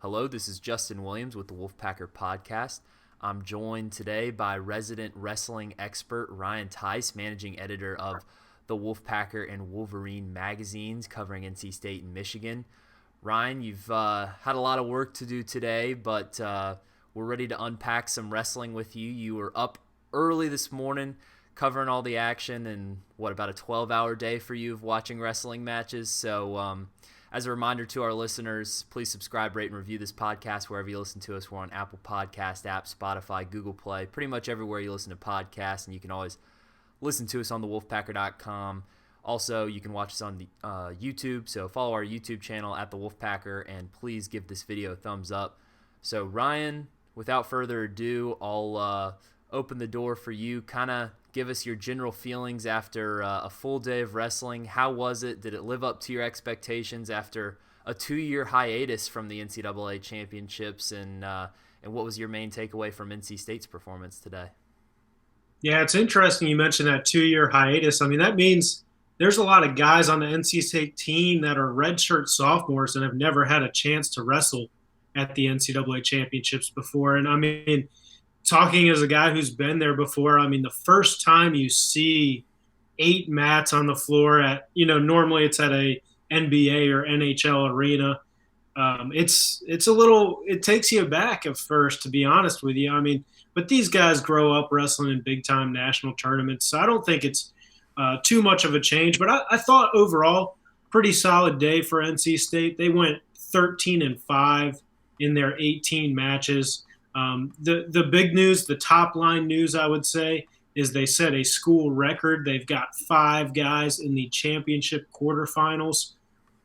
Hello, this is Justin Williams with the Wolfpacker Podcast. I'm joined today by resident wrestling expert Ryan Tice, managing editor of the Wolfpacker and Wolverine magazines covering NC State and Michigan. Ryan, you've had a lot of work to do today, but we're ready to unpack some wrestling with you. You were up early this morning covering all the action, and about a 12-hour day for you of watching wrestling matches. So as a reminder to our listeners, please subscribe, rate, and review this podcast wherever you listen to us. We're on Apple Podcast app, Spotify, Google Play, pretty much everywhere you listen to podcasts, and you can always listen to us on thewolfpacker.com. Also, you can watch us on the YouTube, so follow our YouTube channel at The Wolfpacker, and please give this video a thumbs up. So, Ryan, without further ado, I'll open the door for you. Kind of give us your general feelings after a full day of wrestling. How was it? Did it live up to your expectations after a 2-year hiatus from the NCAA Championships? And what was your main takeaway from NC State's performance today? Yeah, it's interesting you mentioned that 2-year hiatus. I mean, that means there's a lot of guys on the NC State team that are redshirt sophomores and have never had a chance to wrestle at the NCAA Championships before. And I mean, talking as a guy who's been there before, I mean, the first time you see 8 mats on the floor at, normally it's at a NBA or NHL arena. It takes you aback at first, to be honest with you. I mean, but these guys grow up wrestling in big time national tournaments. So I don't think it's too much of a change, but I thought overall pretty solid day for NC State. They went 13-5 in their 18 matches. The big news, the top line news, I would say, is they set a school record. They've got 5 guys in the championship quarterfinals.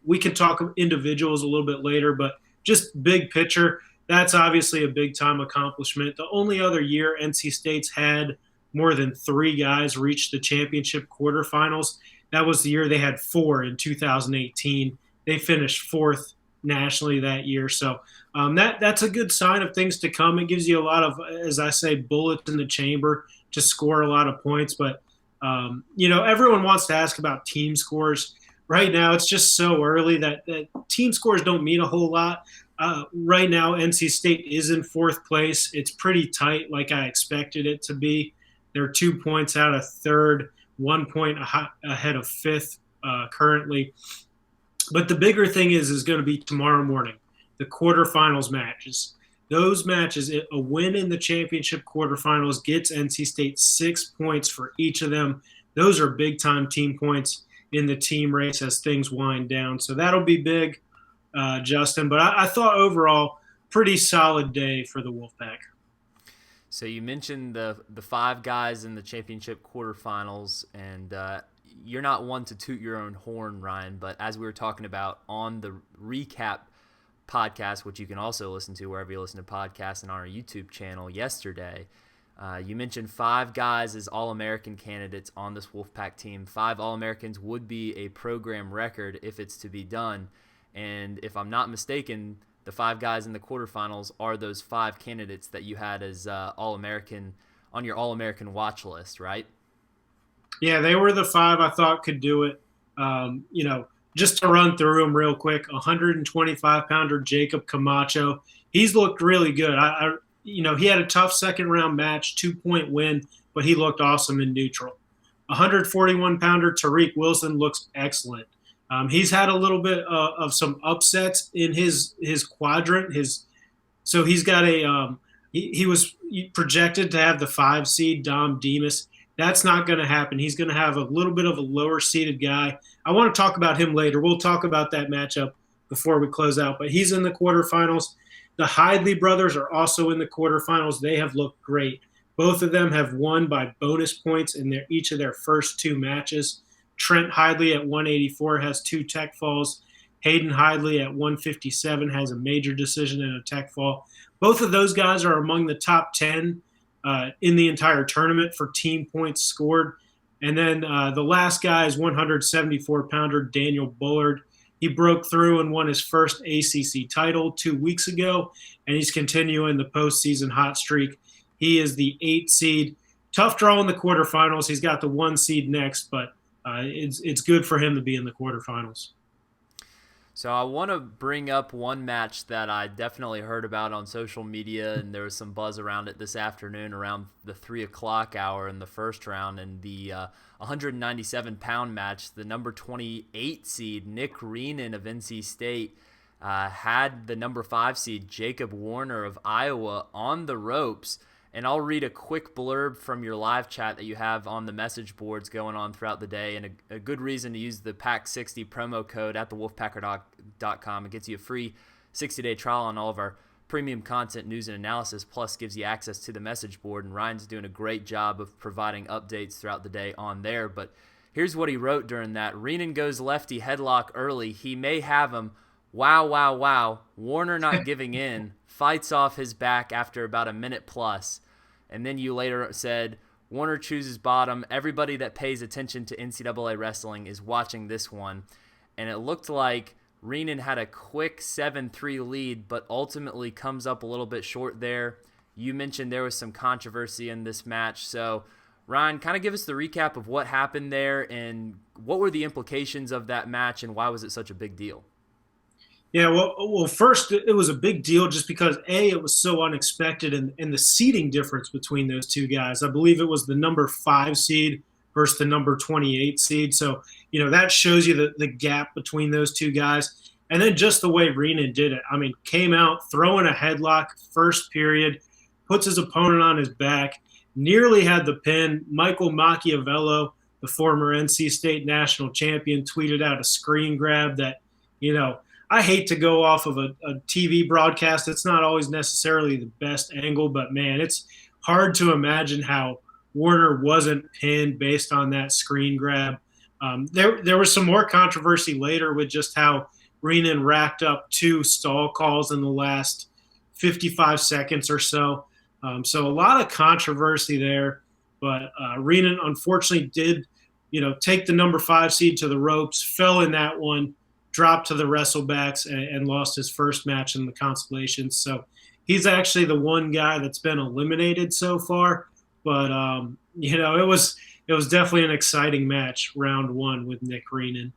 We can talk individuals a little bit later, but just big picture, that's obviously a big-time accomplishment. The only other year NC State's had more than 3 guys reach the championship quarterfinals, that was the year they had 4 in 2018. They finished 4th nationally that year. So that's a good sign of things to come. It gives you a lot of, as I say, bullets in the chamber to score a lot of points. But, everyone wants to ask about team scores. Right now, it's just so early that team scores don't mean a whole lot. Right now, NC State is in 4th place. It's pretty tight, like I expected it to be. They're 2 points out of 3rd, 1 point ahead of 5th currently. But the bigger thing is going to be tomorrow morning, the quarterfinals matches. Those matches, a win in the championship quarterfinals gets NC State 6 points for each of them. Those are big-time team points in the team race as things wind down. So that'll be big, Justin. But I thought overall, pretty solid day for the Wolfpack. So you mentioned the 5 guys in the championship quarterfinals, and you're not one to toot your own horn, Ryan, but as we were talking about on the recap podcast, which you can also listen to wherever you listen to podcasts and on our YouTube channel yesterday, you mentioned 5 guys as All-American candidates on this Wolfpack team. 5 All-Americans would be a program record if it's to be done. And if I'm not mistaken, the 5 guys in the quarterfinals are those 5 candidates that you had as All-American on your All-American watch list, right? Yeah, they were the 5 I thought could do it. Just to run through them real quick, 125-pounder Jacob Camacho. He's looked really good. He had a tough second-round match, 2-point win, but he looked awesome in neutral. 141-pounder Tariq Wilson looks excellent. He's had a little bit of some upsets in his quadrant. So he's got he was projected to have the 5 seed Dom Demas. That's not going to happen. He's going to have a little bit of a lower seeded guy. I want to talk about him later. We'll talk about that matchup before we close out. But he's in the quarterfinals. The Hidley brothers are also in the quarterfinals. They have looked great. Both of them have won by bonus points in each of their first 2 matches. Trent Hidley at 184 has 2 tech falls. Hayden Hidley at 157 has a major decision and a tech fall. Both of those guys are among the top 10 in the entire tournament for team points scored. And then the last guy is 174-pounder Daniel Bullard. He broke through and won his first ACC title 2 weeks ago, and he's continuing the postseason hot streak. He is the 8 seed. Tough draw in the quarterfinals. He's got the 1 seed next, but it's good for him to be in the quarterfinals. So I want to bring up one match that I definitely heard about on social media, and there was some buzz around it this afternoon around the 3 o'clock hour in the first round. And the 197-pound match, the number 28 seed, Nick Reenan of NC State, had the number 5 seed, Jacob Warner of Iowa, on the ropes. And I'll read a quick blurb from your live chat that you have on the message boards going on throughout the day, and a good reason to use the PAC60 promo code at thewolfpacker.com. It gets you a free 60-day trial on all of our premium content, news, and analysis, plus gives you access to the message board, and Ryan's doing a great job of providing updates throughout the day on there. But here's what he wrote during that. Reenan goes lefty headlock early. He may have him. Wow, wow, wow. Warner not giving in. Fights off his back after about a minute plus. And then you later said, Warner chooses bottom. Everybody that pays attention to NCAA wrestling is watching this one. And it looked like Reenan had a quick 7-3 lead, but ultimately comes up a little bit short there. You mentioned there was some controversy in this match. So, Ryan, kind of give us the recap of what happened there and what were the implications of that match and why was it such a big deal? Yeah, well, first, it was a big deal just because, A, it was so unexpected and the seeding difference between those two guys. I believe it was the number 5 seed versus the number 28 seed. So, that shows you the gap between those two guys. And then just the way Reenan did it. I mean, came out, throwing a headlock first period, puts his opponent on his back, nearly had the pin. Michael Machiavello, the former NC State national champion, tweeted out a screen grab that, I hate to go off of a TV broadcast. It's not always necessarily the best angle, but, man, it's hard to imagine how Warner wasn't pinned based on that screen grab. There was some more controversy later with just how Reenan racked up 2 stall calls in the last 55 seconds or so. So a lot of controversy there. But Reenan, unfortunately, did take the number 5 seed to the ropes, fell in that one, dropped to the wrestlebacks and lost his first match in the consolations. So he's actually the one guy that's been eliminated so far. But, it was definitely an exciting match, round 1 with Nick Reenan.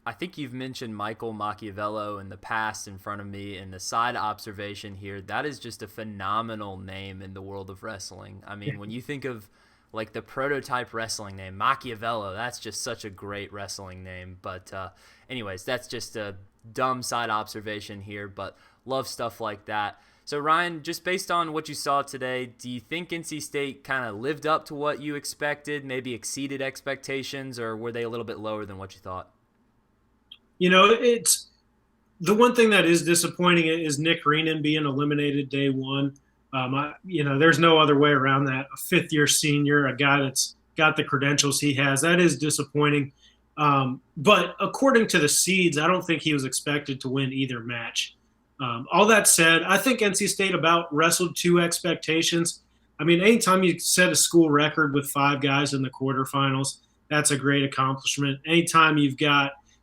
I think you've mentioned Michael Machiavello in the past in front of me, and the side observation here, that is just a phenomenal name in the world of wrestling. I mean, when you think of like the prototype wrestling name, Machiavello, that's just such a great wrestling name. But anyways, that's just a dumb side observation here, but love stuff like that. So Ryan, just based on what you saw today, do you think NC State kind of lived up to what you expected, maybe exceeded expectations, or were they a little bit lower than what you thought? It's the one thing that is disappointing is Nick Reenan being eliminated day 1. There's no other way around that. A 5th-year senior, a guy that's got the credentials he has, that is disappointing. But according to the seeds, I don't think he was expected to win either match. All that said, I think NC State about wrestled to expectations. I mean, anytime you set a school record with 5 guys in the quarterfinals, that's a great accomplishment. Anytime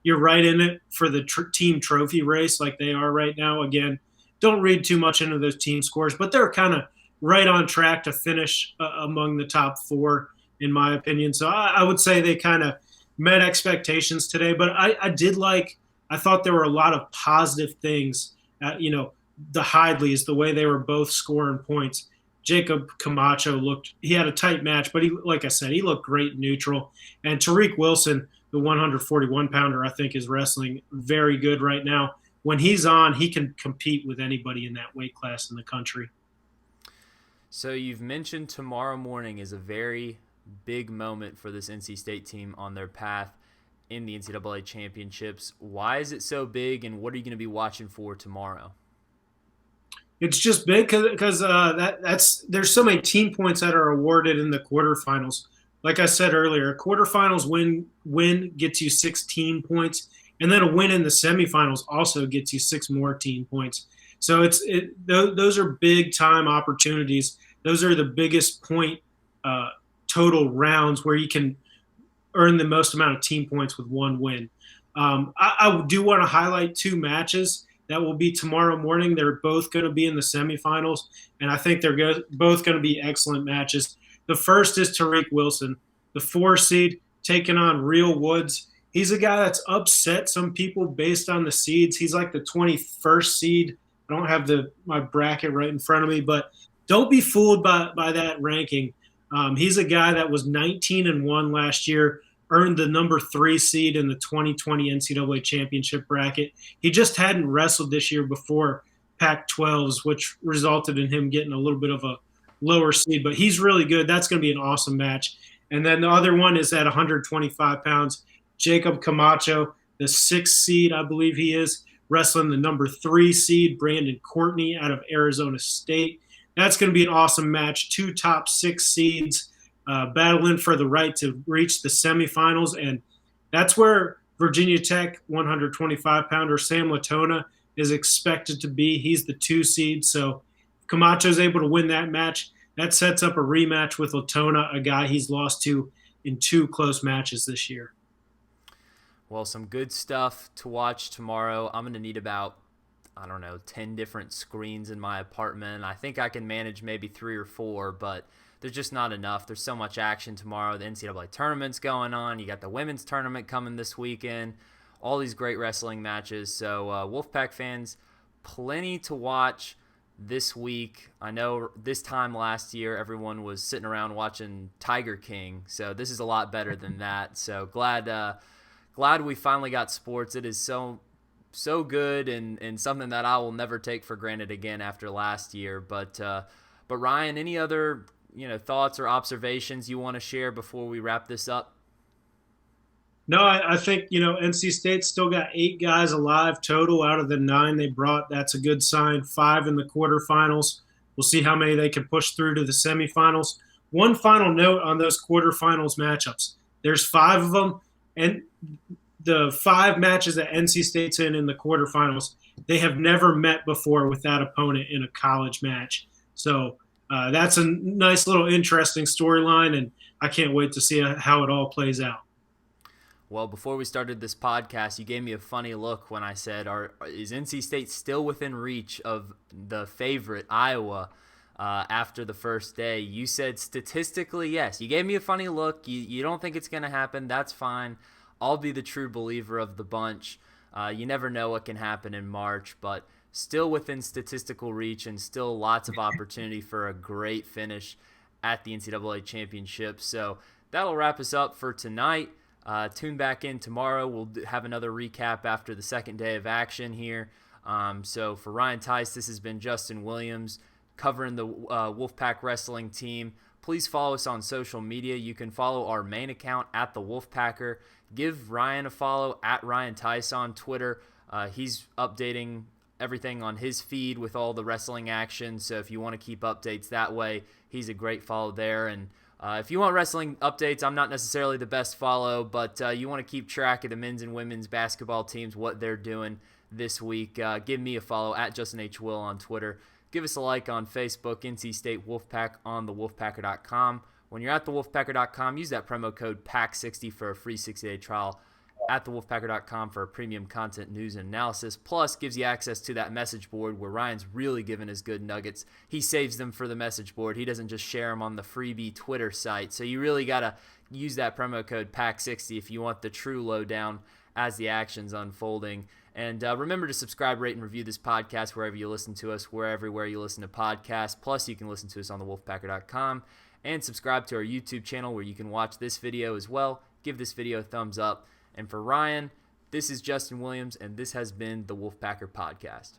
you're right in it for the team trophy race like they are right now, again, don't read too much into those team scores, but they're kind of right on track to finish among the top 4, in my opinion. So I would say they kind of met expectations today. But I thought there were a lot of positive things. The Hidleys, the way they were both scoring points. Jacob Camacho he had a tight match, but like I said, he looked great neutral. And Tariq Wilson, the 141-pounder, I think is wrestling very good right now. When he's on, he can compete with anybody in that weight class in the country. So you've mentioned tomorrow morning is a very big moment for this NC State team on their path in the NCAA Championships. Why is it so big, and what are you going to be watching for tomorrow? It's just big because there's so many team points that are awarded in the quarterfinals. Like I said earlier, a quarterfinals win gets you 16 points. And then a win in the semifinals also gets you 6 more team points. So those are big time opportunities. Those are the biggest point total rounds where you can earn the most amount of team points with 1 win. I do want to highlight 2 matches that will be tomorrow morning. They're both going to be in the semifinals, and I think they're both going to be excellent matches. The first is Tariq Wilson, the 4 seed, taking on Real Woods. He's a guy that's upset some people based on the seeds. He's like the 21st seed. I don't have my bracket right in front of me, but don't be fooled by that ranking. He's a guy that was 19-1 last year, earned the number 3 seed in the 2020 NCAA Championship bracket. He just hadn't wrestled this year before Pac-12s, which resulted in him getting a little bit of a lower seed. But he's really good. That's going to be an awesome match. And then the other one is at 125 pounds. Jacob Camacho, the 6th seed, I believe he is, wrestling the number 3 seed, Brandon Courtney out of Arizona State. That's going to be an awesome match. 2 top 6 seeds battling for the right to reach the semifinals. And that's where Virginia Tech 125-pounder Sam Latona is expected to be. He's the 2 seed. So if Camacho is able to win that match, that sets up a rematch with Latona, a guy he's lost to in 2 close matches this year. Well, some good stuff to watch tomorrow. I'm going to need about, 10 different screens in my apartment. I think I can manage maybe 3 or 4, but there's just not enough. There's so much action tomorrow. The NCAA tournament's going on. You got the women's tournament coming this weekend. All these great wrestling matches. So Wolfpack fans, plenty to watch this week. I know this time last year everyone was sitting around watching Tiger King, so this is a lot better than that. So glad we finally got sports. It is so good and something that I will never take for granted again after last year. But Ryan, any other thoughts or observations you want to share before we wrap this up? No, I think, NC State still got 8 guys alive total out of the 9 they brought. That's a good sign. 5 in the quarterfinals. We'll see how many they can push through to the semifinals. One final note on those quarterfinals matchups. There's 5 of them, and the 5 matches that NC State's in the quarterfinals, they have never met before with that opponent in a college match. So that's a nice little interesting storyline, and I can't wait to see how it all plays out. Well, before we started this podcast, you gave me a funny look when I said, is NC State still within reach of the favorite, Iowa, after the first day? You said statistically, yes. You gave me a funny look. You don't think it's going to happen. That's fine. I'll be the true believer of the bunch. You never know what can happen in March, but still within statistical reach and still lots of opportunity for a great finish at the NCAA Championships. So that'll wrap us up for tonight. Tune back in tomorrow. We'll have another recap after the second day of action here. So for Ryan Tice, this has been Justin Williams covering the Wolfpack Wrestling team. Please follow us on social media. You can follow our main account at the Wolfpacker. Give Ryan a follow at Ryan Tice on Twitter. He's updating everything on his feed with all the wrestling action. So if you want to keep updates that way, he's a great follow there. And if you want wrestling updates, I'm not necessarily the best follow, but you want to keep track of the men's and women's basketball teams, what they're doing this week. Give me a follow at Justin H. Will on Twitter. Give us a like on Facebook, NC State Wolfpack on thewolfpacker.com. When you're at thewolfpacker.com, use that promo code PAC60 for a free 60-day trial at thewolfpacker.com for premium content, news, and analysis. Plus, gives you access to that message board where Ryan's really giving his good nuggets. He saves them for the message board. He doesn't just share them on the freebie Twitter site. So you really got to use that promo code PAC60 if you want the true lowdown as the action's unfolding. And remember to subscribe, rate, and review this podcast wherever you listen to us, everywhere you listen to podcasts. Plus, you can listen to us on thewolfpacker.com and subscribe to our YouTube channel where you can watch this video as well. Give this video a thumbs up. And for Ryan, this is Justin Williams, and this has been the Wolfpacker Podcast.